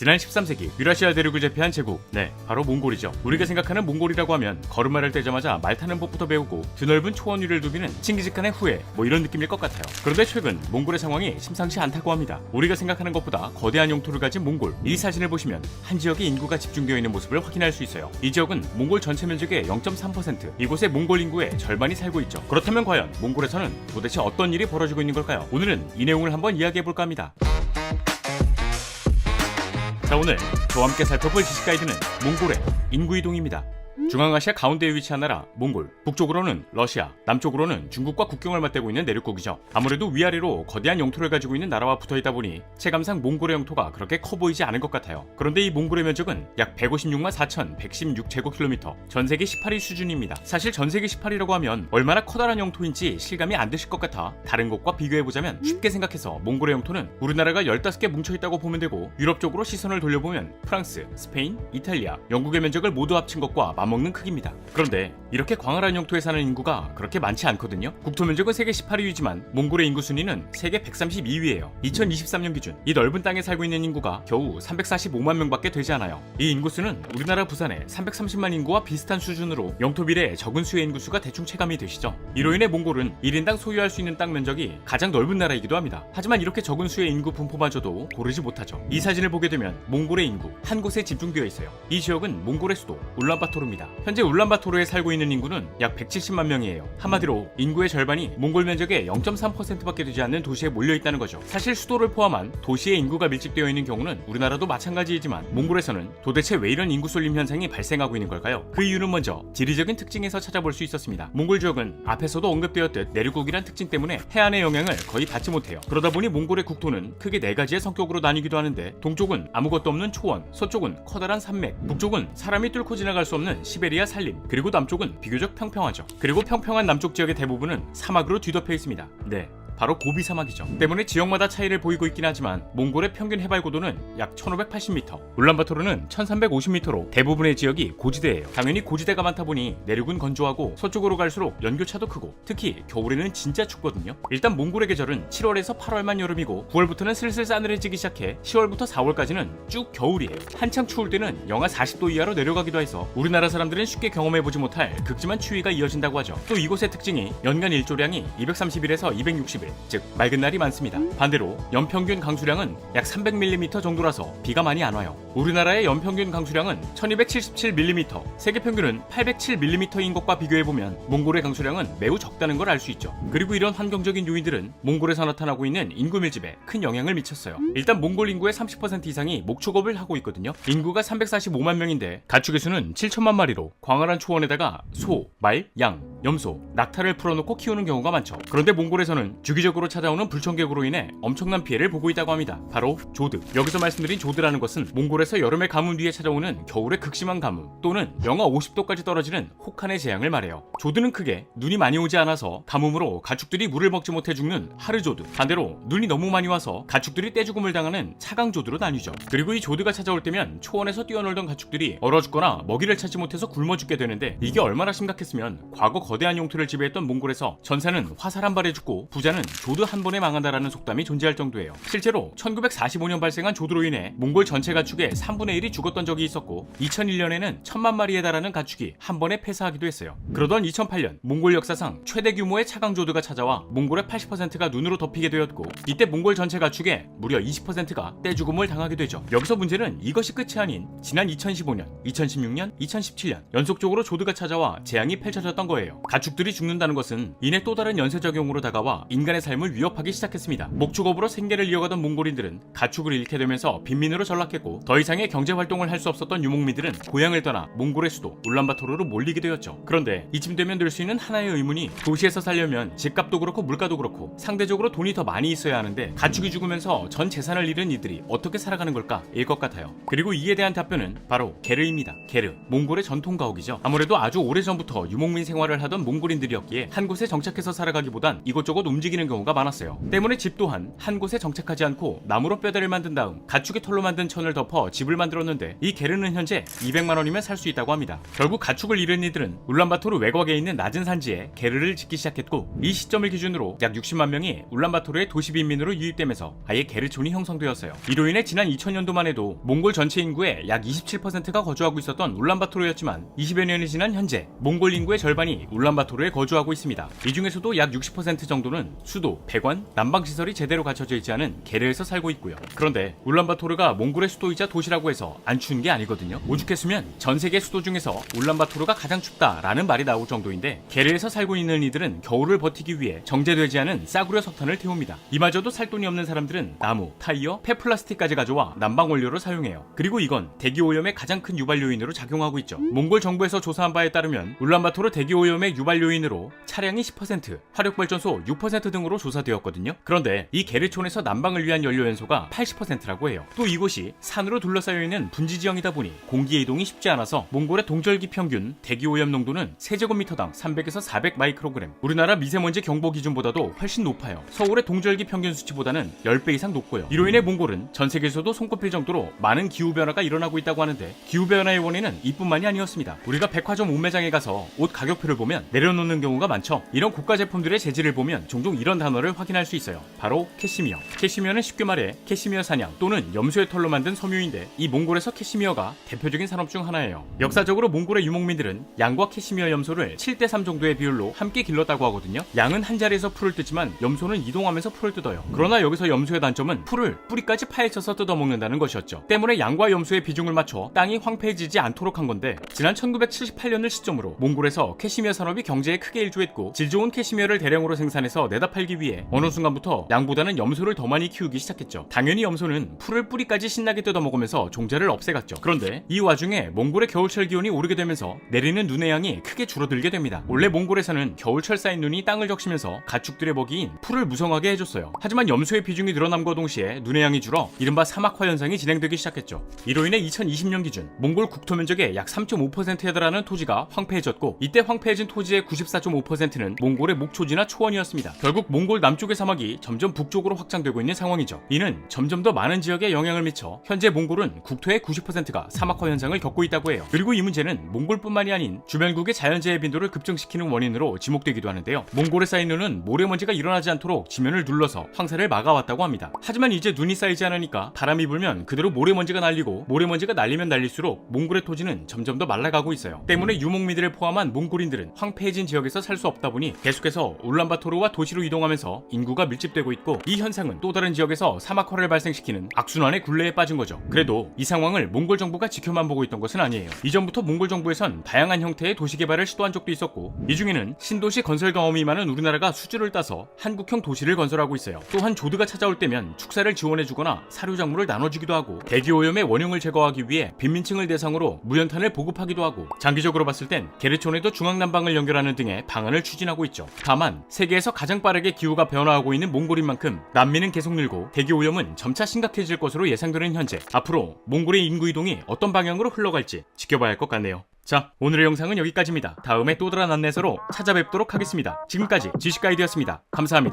지난 13세기 유라시아 대륙을 제패한 제국, 바로 몽골이죠. 우리가 생각하는 몽골이라고 하면 걸음마를 떼자마자 말 타는 법부터 배우고 드넓은 초원 위를 누비는 칭기즈칸의 후예, 이런 느낌일 것 같아요. 그런데 최근 몽골의 상황이 심상치 않다고 합니다. 우리가 생각하는 것보다 거대한 영토를 가진 몽골, 이 사진을 보시면 한 지역에 인구가 집중되어 있는 모습을 확인할 수 있어요. 이 지역은 몽골 전체 면적의 0.3%, 이곳에 몽골 인구의 절반이 살고 있죠. 그렇다면 과연 몽골에서는 도대체 어떤 일이 벌어지고 있는 걸까요? 오늘은 이 내용을 한번 이야기해볼까 합니다. 자, 오늘 저와 함께 살펴볼 지식 가이드는 몽골의 인구 이동입니다. 중앙아시아 가운데에 위치한 나라 몽골, 북쪽으로는 러시아, 남쪽으로는 중국과 국경을 맞대고 있는 내륙국이죠. 아무래도 위아래로 거대한 영토를 가지고 있는 나라와 붙어있다 보니 체감상 몽골의 영토가 그렇게 커 보이지 않을 것 같아요. 그런데 이 몽골의 면적은 약 156만 4,116제곱킬로미터, 전세계 18위 수준입니다. 사실 전세계 18위라고 하면 얼마나 커다란 영토인지 실감이 안 드실 것 같아 다른 곳과 비교해보자면 쉽게 생각해서 몽골의 영토는 우리나라가 15개 뭉쳐있다고 보면 되고, 유럽 쪽으로 시선을 돌려보면 프랑스, 스페인, 이탈리아, 영국의 면적을 모두 합친 것과 맞먹는 크기입니다. 그런데 이렇게 광활한 영토에 사는 인구가 그렇게 많지 않거든요. 국토 면적은 세계 18위이지만 몽골의 인구 순위는 세계 132위예요. 2023년 기준 이 넓은 땅에 살고 있는 인구가 겨우 345만 명밖에 되지 않아요. 이 인구수는 우리나라 부산의 330만 인구와 비슷한 수준으로 영토 비례 적은 수의 인구수가 대충 체감이 되시죠. 이로 인해 몽골은 1인당 소유할 수 있는 땅 면적이 가장 넓은 나라이기도 합니다. 하지만 이렇게 적은 수의 인구 분포마저도 고르지 못하죠. 이 사진을 보게 되면 몽골의 인구 한 곳에 집중되어 있어요. 이 지역은 몽골의 수도 울란바토르입니다. 현재 울란바토르에 살고 있는 인구는 약 170만 명이에요. 한마디로 인구의 절반이 몽골 면적의 0.3%밖에 되지 않는 도시에 몰려있다는 거죠. 사실 수도를 포함한 도시의 인구가 밀집되어 있는 경우는 우리나라도 마찬가지이지만 몽골에서는 도대체 왜 이런 인구 쏠림 현상이 발생하고 있는 걸까요? 그 이유는 먼저 지리적인 특징에서 찾아볼 수 있었습니다. 몽골 지역은 앞에서도 언급되었듯 내륙국이란 특징 때문에 해안의 영향을 거의 받지 못해요. 그러다 보니 몽골의 국토는 크게 4가지의 성격으로 나뉘기도 하는데, 동쪽은 아무것도 없는 초원, 서쪽은 커다란 산맥, 북쪽은 사람이 뚫고 지나갈 수 없는 시베리아 산림, 그리고 남쪽은 비교적 평평하죠. 그리고 평평한 남쪽 지역의 대부분은 사막으로 뒤덮여 있습니다. 바로 고비 사막이죠. 때문에 지역마다 차이를 보이고 있긴 하지만 몽골의 평균 해발 고도는 약 1580m, 울란바토르는 1350m로 대부분의 지역이 고지대예요. 당연히 고지대가 많다 보니 내륙은 건조하고 서쪽으로 갈수록 연교차도 크고 특히 겨울에는 진짜 춥거든요. 일단 몽골의 계절은 7월에서 8월만 여름이고 9월부터는 슬슬 싸늘해지기 시작해 10월부터 4월까지는 쭉 겨울이에요. 한창 추울 때는 영하 40도 이하로 내려가기도 해서 우리나라 사람들은 쉽게 경험해보지 못할 극심한 추위가 이어진다고 하죠. 또 이곳의 특징이 연간 일조량이 231에서 260일, 즉 맑은 날이 많습니다. 반대로 연평균 강수량은 약 300mm 정도라서 비가 많이 안 와요. 우리나라의 연평균 강수량은 1277mm, 세계 평균은 807mm인 것과 비교해보면 몽골의 강수량은 매우 적다는 걸 알 수 있죠. 그리고 이런 환경적인 요인들은 몽골에서 나타나고 있는 인구 밀집에 큰 영향을 미쳤어요. 일단 몽골 인구의 30% 이상이 목축업을 하고 있거든요. 인구가 345만 명인데 가축의 수는 7천만 마리로 광활한 초원에다가 소, 말, 양, 염소, 낙타를 풀어놓고 키우는 경우가 많죠. 그런데 몽골에서는 주기적으로 찾아오는 불청객으로 인해 엄청난 피해를 보고 있다고 합니다. 바로 조드. 여기서 말씀드린 조드라는 것은 몽골에서 여름의 가뭄 뒤에 찾아오는 겨울의 극심한 가뭄, 또는 영하 50도까지 떨어지는 혹한의 재앙을 말해요. 조드는 크게 눈이 많이 오지 않아서 가뭄으로 가축들이 물을 먹지 못해 죽는 하르조드, 반대로 눈이 너무 많이 와서 가축들이 떼죽음을 당하는 차강조드로 나뉘죠. 그리고 이 조드가 찾아올 때면 초원에서 뛰어놀던 가축들이 얼어 죽거나 먹이를 찾지 못해서 굶어 죽게 되는데, 이게 얼마나 심각했으면 과거 거대한 용토를 지배했던 몽골에서 전사는 화살 한 발에 죽고 부자는 조드 한 번에 망한다라는 속담이 존재할 정도예요. 실제로 1945년 발생한 조드로 인해 몽골 전체 가축의 3분의 1이 죽었던 적이 있었고, 2001년에는 1000만 마리에 달하는 가축이 한 번에 폐사하기도 했어요. 그러던 2008년 몽골 역사상 최대 규모의 차강조드가 찾아와 몽골의 80%가 눈으로 덮이게 되었고, 이때 몽골 전체 가축의 무려 20%가 떼죽음을 당하게 되죠. 여기서 문제는 이것이 끝이 아닌 지난 2015년, 2016년, 2017년 연속적으로 조드가 찾아와 재앙이 펼쳐졌던 거예요. 가축들이 죽는다는 것은 이내 또 다른 연쇄작용으로 다가와 인간의 삶을 위협하기 시작했습니다. 목축업으로 생계를 이어가던 몽골인들은 가축을 잃게 되면서 빈민으로 전락했고, 더 이상의 경제 활동을 할 수 없었던 유목민들은 고향을 떠나 몽골의 수도 울란바토르로 몰리게 되었죠. 그런데 이쯤 되면 들 수 있는 하나의 의문이, 도시에서 살려면 집값도 그렇고 물가도 그렇고 상대적으로 돈이 더 많이 있어야 하는데 가축이 죽으면서 전 재산을 잃은 이들이 어떻게 살아가는 걸까? 일 것 같아요. 그리고 이에 대한 답변은 바로 게르입니다. 게르, 몽골의 전통 가옥이죠. 아무래도 아주 오래전부터 유목민 생활을 하던 몽골인들이었기에 한 곳에 정착해서 살아가기보단 이곳저곳 움직이는 옮기는 경우가 많았어요. 때문에 집 또한 한 곳에 정착하지 않고 나무로 뼈대를 만든 다음 가축의 털로 만든 천을 덮어 집을 만들었는데 이 게르는 현재 200만 원이면 살 수 있다고 합니다. 결국 가축을 잃은 이들은 울란바토르 외곽에 있는 낮은 산지에 게르를 짓기 시작했고 이 시점을 기준으로 약 60만 명이 울란바토르의 도시 빈민으로 유입되면서 아예 게르촌이 형성되었어요. 이로 인해 지난 2000년도만 해도 몽골 전체 인구의 약 27%가 거주하고 있었던 울란바토르였지만 20여 년이 지난 현재 몽골 인구의 절반이 울란바토르에 거주하고 있습니다. 이 중에서도 약 60% 정도는 수도, 배관, 난방시설이 제대로 갖춰져 있지 않은 게르에서 살고 있고요. 그런데 울란바토르가 몽골의 수도이자 도시라고 해서 안 추운 게 아니거든요. 오죽했으면 전 세계 수도 중에서 울란바토르가 가장 춥다라는 말이 나올 정도인데 게르에서 살고 있는 이들은 겨울을 버티기 위해 정제되지 않은 싸구려 석탄을 태웁니다. 이마저도 살 돈이 없는 사람들은 나무, 타이어, 폐플라스틱까지 가져와 난방 원료로 사용해요. 그리고 이건 대기오염의 가장 큰 유발 요인으로 작용하고 있죠. 몽골 정부에서 조사한 바에 따르면 울란바토르 대기오염의 유발 요인으로 차량이 10%, 화력발전소 6% 등으로 조사되었거든요. 그런데 이 게르촌에서 난방을 위한 연료 연소가 80%라고 해요. 또 이곳이 산으로 둘러싸여 있는 분지 지형이다 보니 공기 이동이 쉽지 않아서 몽골의 동절기 평균 대기오염 농도는 세제곱미터당 300에서 400 마이크로그램, 우리나라 미세먼지 경보 기준보다도 훨씬 높아요. 서울의 동절기 평균 수치보다는 10배 이상 높고요. 이로 인해 몽골은 전 세계에서도 손꼽힐 정도로 많은 기후변화가 일어나고 있다고 하는데 기후변화의 원인은 이뿐만이 아니었습니다. 우리가 백화점 옷매장에 가서 옷 가격표를 보면 내려놓는 경우가 많죠. 이런 고가 제품들의 재질을 보면 종종 이런 단어를 확인할 수 있어요. 바로 캐시미어. 캐시미어는 쉽게 말해 캐시미어 사냥 또는 염소의 털로 만든 섬유인데 이 몽골에서 캐시미어가 대표적인 산업 중 하나예요. 역사적으로 몽골의 유목민들은 양과 캐시미어 염소를 7대3 정도의 비율로 함께 길렀다고 하거든요. 양은 한 자리에서 풀을 뜯지만 염소는 이동하면서 풀을 뜯어요. 그러나 여기서 염소의 단점은 풀을 뿌리까지 파헤쳐서 뜯어먹는다는 것이었죠. 때문에 양과 염소의 비중을 맞춰 땅이 황폐해지지 않도록 한 건데 지난 1978년을 시점으로 몽골에서 캐시미어 산업이 경제에 크게 일조했고 질 좋은 캐시미어를 대량으로 생산해서 내다 팔기 위해 어느 순간부터 양보다는 염소를 더 많이 키우기 시작했죠. 당연히 염소는 풀을 뿌리까지 신나게 뜯어먹으면서 종자를 없애갔죠. 그런데 이 와중에 몽골의 겨울철 기온이 오르게 되면서 내리는 눈의 양이 크게 줄어들게 됩니다. 원래 몽골에서는 겨울철 쌓인 눈이 땅을 적시면서 가축들의 먹이인 풀을 무성하게 해줬어요. 하지만 염소의 비중이 늘어남과 동시에 눈의 양이 줄어 이른바 사막화 현상이 진행되기 시작했죠. 이로 인해 2020년 기준 몽골 국토 면적의 약 3.5%에 달하는 토지가 황폐해졌고 이때 황폐해진 토지의 94.5%는 몽골의 목초지나 초원이었습니다. 결국 몽골 남쪽의 사막이 점점 북쪽으로 확장되고 있는 상황이죠. 이는 점점 더 많은 지역에 영향을 미쳐 현재 몽골은 국토의 90%가 사막화 현상을 겪고 있다고 해요. 그리고 이 문제는 몽골뿐만이 아닌 주변국의 자연재해 빈도를 급증시키는 원인으로 지목되기도 하는데요. 몽골에 쌓인 눈은 모래먼지가 일어나지 않도록 지면을 눌러서 황사를 막아왔다고 합니다. 하지만 이제 눈이 쌓이지 않으니까 바람이 불면 그대로 모래먼지가 날리고 모래먼지가 날리면 날릴수록 몽골의 토지는 점점 더 말라가고 있어요. 때문에 유목민들을 포함한 몽골인들은 황폐해진 지역에서 살 수 없다 보니 계속해서 울란바토르와 도시로 이동하면서 인구가 밀집되고 있고 이 현상은 또 다른 지역에서 사막화를 발생시키는 악순환의 굴레에 빠진 거죠. 그래도 이 상황을 몽골 정부가 지켜만 보고 있던 것은 아니에요. 이전부터 몽골 정부에선 다양한 형태의 도시 개발을 시도한 적도 있었고 이 중에는 신도시 건설 경험이 많은 우리나라가 수주를 따서 한국형 도시를 건설하고 있어요. 또한 조드가 찾아올 때면 축사를 지원해주거나 사료작물을 나눠주기도 하고 대기오염의 원흉을 제거하기 위해 빈민층을 대상으로 무연탄을 보급하기도 하고 장기적으로 봤을 땐 게르촌에도 중앙난방을 연결하는 등의 방안을 추진하고 있죠. 다만 세계에서 가장 빠르게 기후가 변화하고 있는 몽골인 만큼 난민은 계속 늘고 대기오염은 점차 심각해질 것으로 예상되는 현재 앞으로 몽골의 인구 이동이 어떤 방향으로 흘러갈지 지켜봐야 할 것 같네요. 자, 오늘의 영상은 여기까지입니다. 다음에 또 다른 안내서로 찾아뵙도록 하겠습니다. 지금까지 지식가이드였습니다. 감사합니다.